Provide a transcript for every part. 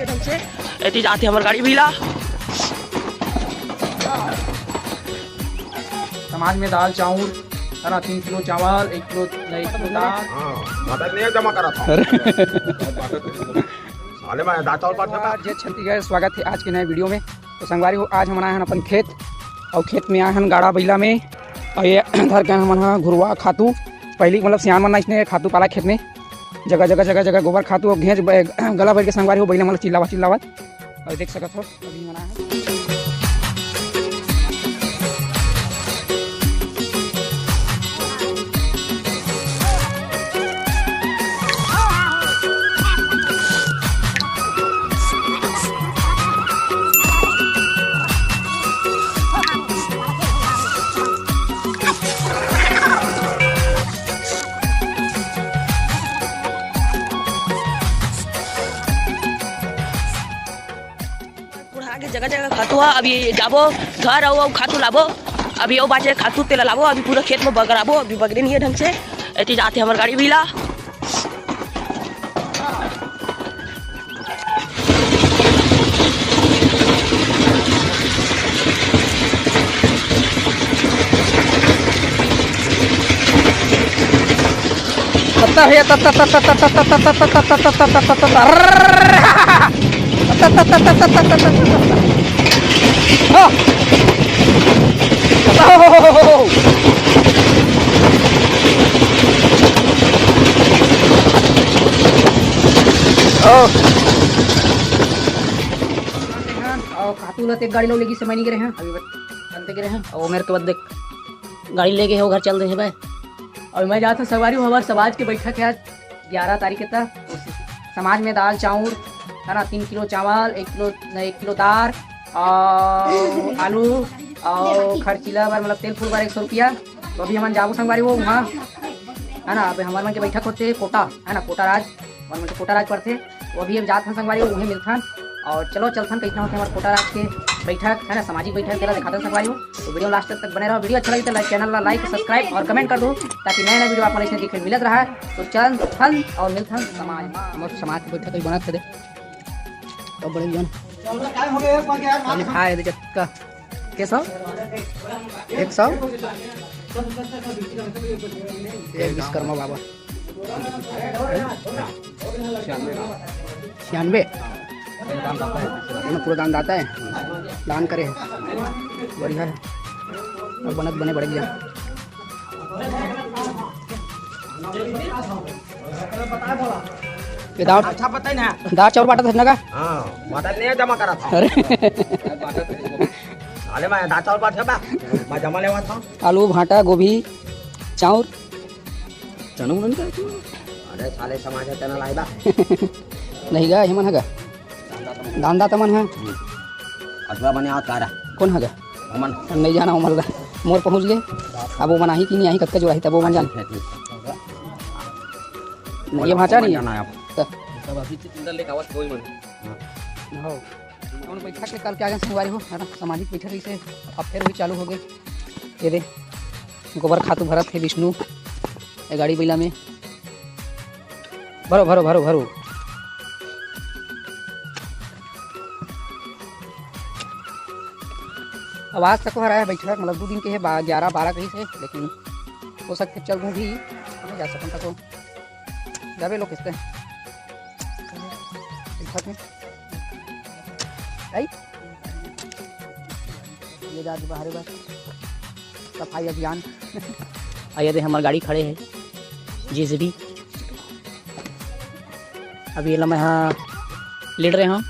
ढंग से ऐसी जाती हमारी गाड़ी भीला। समाज में दाल चावल है ना, 3 किलो चावल, 1 किलो दाल। नहीं जमा करा था। जय छत्तीसगढ़, स्वागत है आज के नए वीडियो में। तो संगवारी हो, आज हम आए हैं अपन खेत और खेत में आए हैं गाड़ा बैला में। और ये धर के हम घुरवा खातू पहली मतलब सियान मन इसने खातू पाला खेत में, जगह जगह जगह जगह गोबर खातू और घेंच गला भर के संगवारी हो बैला मतलब चिल्लावत और देख सकत हो अभी मना है। जगह जगह खातू है। अभी जाबो घर आओ खातू लाबो, अभी वो बाजे खातू तेल लाबो, अभी पूरा खेत में बगराबो। अभी बगरे नहीं है ढंग से ऐसी जाते हमारी गाड़ी भीला। है खातू लते गाड़ी लोग लेगी समय नहीं गिरे हैं, अभी बनते गिरे हैं। और मेरे के बाद देख गाड़ी लेके हो घर चल रहे हैं भाई। और मैं जाता सवारी हूँ हमारे समाज की बैठक है 11 तारीख के तक। समाज में दाल चावल है ना, 3 किलो चावल, 1 किलो दाल और आलू और खर्चीला बार मतलब तेल फूल बार 100 रुपया। तो अभी हम जाबो संगवारी हो वहाँ है ना। अभी हमारे मन के बैठक होते कोटा है ना, कोटा राज हमारे मन के कोटा राज पड़ते। वो अभी हम जाते हैं संगवारी हो वहीं मिलथन और चलो चलथन कैसा होते हमारे कोटा राज के बैठक है ना, सामाजिक बैठक तेरा दिखाते हैं संगवारी हो। तो वीडियो लास्ट तक बने रहो। वीडियो अच्छा लगे तो चैनल ला लाइक सब्सक्राइब और कमेंट कर दो ताकि नया नया वीडियो आप इसमें देखने मिलत रहा है। तो चल थन और मिलथन समाज हमारे समाज की बैठक बना दे तो बड़े जन लिखाए का के 100 100 विश्वकर्मा बाबा 96 पूरा दान दाता है, दान करे बढ़िया है और बनत बने बढ़ गया। अच्छा पता है ना, दाल चावल बांटा था ना का? हाँ बाटा नहीं जमा करा था। अरे अरे मैं दाल चावल बांटा बा मैं जमा लेवा था। आलू भाटा गोभी चाउर चना मुन का अरे साले समाज है चना लाइबा नहीं गा हेमन हगा दान दाता मन है अथवा बने आ तारा कौन हगा हमन नहीं जाना उमर मोर पहुंच गए। अब वो मनाही कि नहीं आई कत्का जोड़ाही तब वो मन जान ये भाषा नहीं जाना आप सब अभी चिंता लेके आवाज कोई मन हो उन बैठक के कल के आगे संगवारी हो है ना, सामाजिक बैठक से अब फिर भी चालू हो गए। ये दे गोबर खातू भरत है विष्णु ये गाड़ी बैला में भरो भरो भरो भरो। अब आज तक हो रहा है बैठक मतलब 2 दिन के है 11-12 कहीं से, लेकिन हो सकते चल दूँ भी नहीं जा सकता तो जावे लोग किसते बैठक में आई ये जाते बाहर बार सफाई अभियान आइए दे हमारी गाड़ी खड़े है JCB। अभी ये मैं यहाँ लेट रहे हैं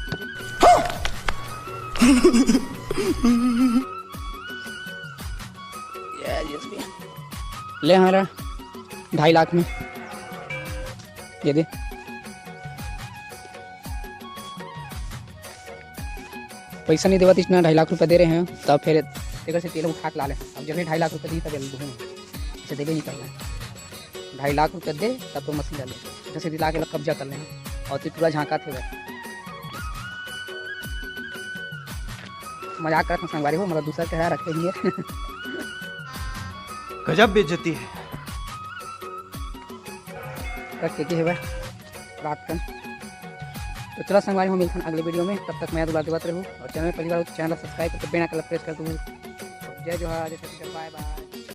ले हमारा 2.5 लाख में ये दे पैसा नहीं देवा तो इतना 2.5 लाख रुपये दे रहे हैं। तब फिर एक से तेल उठा के ला ले। अब जब 2.5 लाख रुपये दी तब इसे देवे नहीं करना 2.5 लाख रुपये दे तब तो मशीन डाले जैसे दिला के कब्जा कर लेना और तो पूरा झाँका थे मजाक करते संगवारी हो मतलब दूसरा क्या रखे लिए गजब बेइज्जती है। रख के है भाई रात का। तो चला संगवारी हो मिलकर अगले वीडियो में, तब तक मैं दुबात रहूँ और चैनल में पहली बार चैनल सब्सक्राइब करके बेल आइकन प्रेस कर दूँ। जय जोहार, जय छत्तीसगढ़, बाय बाय।